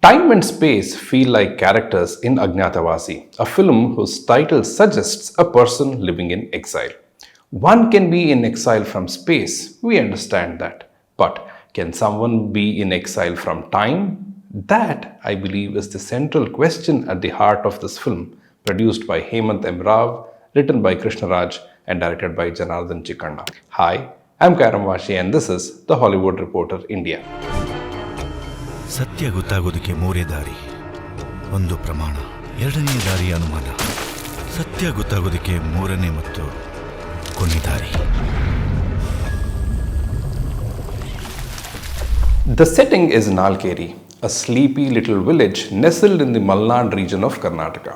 Time and space feel like characters in Agnyathavasi, a film whose title suggests a person living in exile. One can be in exile from space, we understand that. But can someone be in exile from time? That, I believe, is the central question at the heart of this film, produced by Hemant M. Rao, written by Krishnaraj, and directed by Janardhan Chikkanna. Hi, I'm Kairam Vaashi, and this is The Hollywood Reporter India. ಸತ್ಯ ಗೊತ್ತಾಗೋದಕ್ಕೆ ಮೂರೇ ದಾರಿ. ಒಂದು ಪ್ರಮಾಣ, ಎರಡನೇ ದಾರಿ ಅನುಮಾನ. ಸತ್ಯ ಗೊತ್ತಾಗೋದಕ್ಕೆ ಮೂರನೇ ಮತ್ತು ಕೊನೆ ದಾರಿ. The setting is Naalkeri, a sleepy little village nestled in the Malnad region of Karnataka.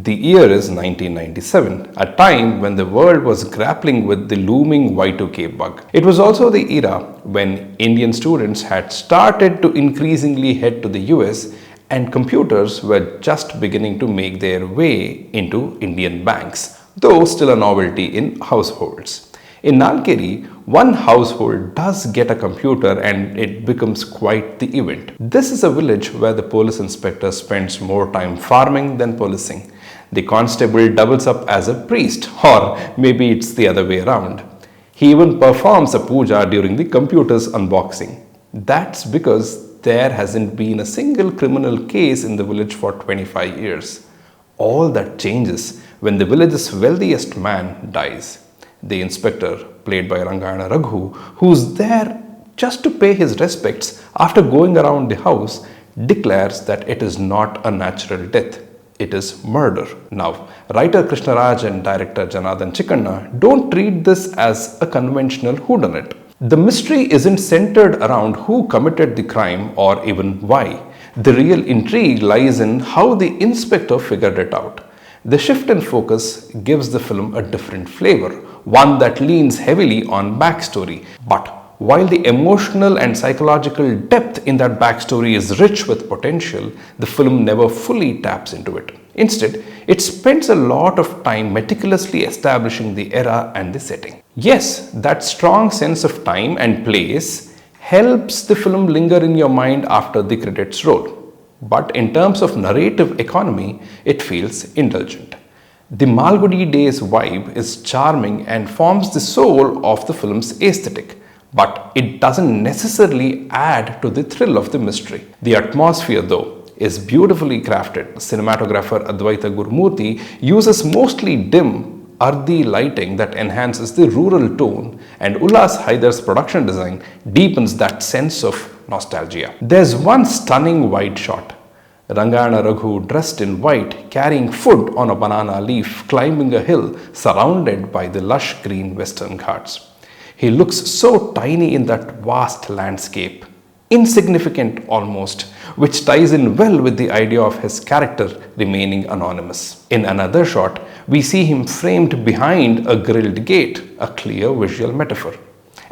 The year is 1997, a time when the world was grappling with the looming Y2K bug. It was also the era when Indian students had started to increasingly head to the US and computers were just beginning to make their way into Indian banks, though still a novelty in households. In Naalkeri, one household does get a computer and it becomes quite the event. This is a village where the police inspector spends more time farming than policing. The constable doubles up as a priest, or maybe it's the other way around. He even performs a puja during the computer's unboxing. That's because there hasn't been a single criminal case in the village for 25 years. All that changes when the village's wealthiest man dies. The inspector, played by Rangayana Raghu, who's there just to pay his respects after going around the house, declares that it is not a natural death. It is murder. Now, writer Krishnaraj and director Janardhan Chikkanna don't treat this as a conventional whodunit. The mystery isn't centered around who committed the crime or even why. The real intrigue lies in how the inspector figured it out. The shift in focus gives the film a different flavor, one that leans heavily on backstory. But while the emotional and psychological depth in that backstory is rich with potential, the film never fully taps into it. Instead, it spends a lot of time meticulously establishing the era and the setting. Yes, that strong sense of time and place helps the film linger in your mind after the credits roll. But in terms of narrative economy, it feels indulgent. The Malgudi Days vibe is charming and forms the soul of the film's aesthetic, but it doesn't necessarily add to the thrill of the mystery. The atmosphere, though, is beautifully crafted. Cinematographer Advaitha Gurumurthy uses mostly dim, earthy lighting that enhances the rural tone, and Ullas Hydur's production design deepens that sense of nostalgia. There's one stunning wide shot. Rangayana Raghu, dressed in white, carrying food on a banana leaf, climbing a hill surrounded by the lush green western ghats. He looks so tiny in that vast landscape, insignificant almost, which ties in well with the idea of his character remaining anonymous. In another shot, we see him framed behind a grilled gate, a clear visual metaphor.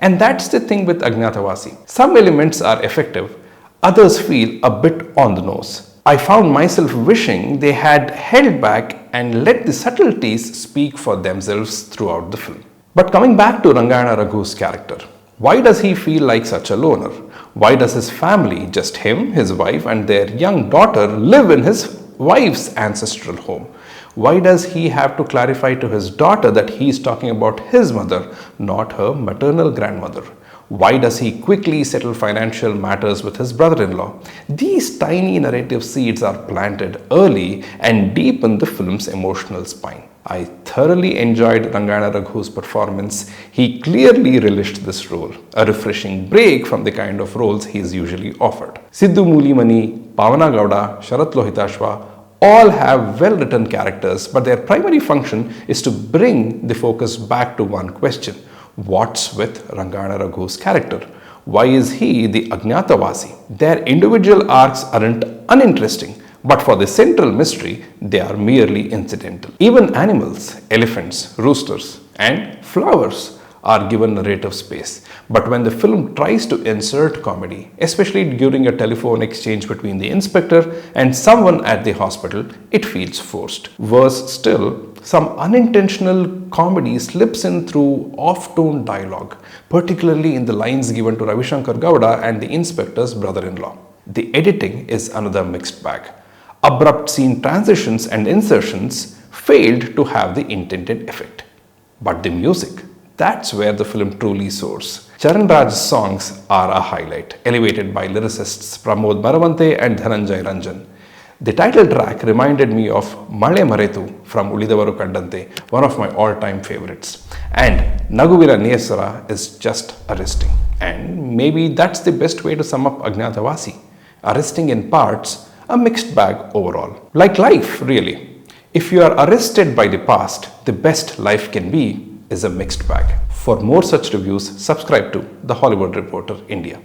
And that's the thing with Agnyathavasi. Some elements are effective, others feel a bit on the nose. I found myself wishing they had held back and let the subtleties speak for themselves throughout the film. But coming back to Rangayana Raghu's character, why does he feel like such a loner? Why does his family, just him, his wife and their young daughter, live in his wife's ancestral home? Why does he have to clarify to his daughter that he is talking about his mother, not her maternal grandmother? Why does he quickly settle financial matters with his brother-in-law? These tiny narrative seeds are planted early and deepen the film's emotional spine. I thoroughly enjoyed Rangayana Raghu's performance. He clearly relished this role, a refreshing break from the kind of roles he is usually offered. Sidhu Moolimani, Pavana Gowda, Sharat Lohitashwa all have well-written characters, but their primary function is to bring the focus back to one question. What's with Rangayana Raghu's character? Why is he the Agnyathavasi? Their individual arcs aren't uninteresting, but for the central mystery, they are merely incidental. Even animals, elephants, roosters, and flowers are given narrative space. But when the film tries to insert comedy, especially during a telephone exchange between the inspector and someone at the hospital, it feels forced. Worse still, some unintentional comedy slips in through off-tone dialogue, particularly in the lines given to Ravi Shankar Gowda and the inspector's brother-in-law. The editing is another mixed bag. Abrupt scene transitions and insertions failed to have the intended effect. But the music, that's where the film truly soars. Charan Raj's songs are a highlight, elevated by lyricists Pramod Maravante and Dhananjay Ranjan. The title track reminded me of Male Maretu from Ulidavaru Kandante, one of my all-time favorites. And Naguvira Nesara is just arresting. And maybe that's the best way to sum up Agnyathavasi. Arresting in parts, a mixed bag overall. Like life, really. If you are arrested by the past, the best life can be is a mixed bag. For more such reviews, subscribe to The Hollywood Reporter India.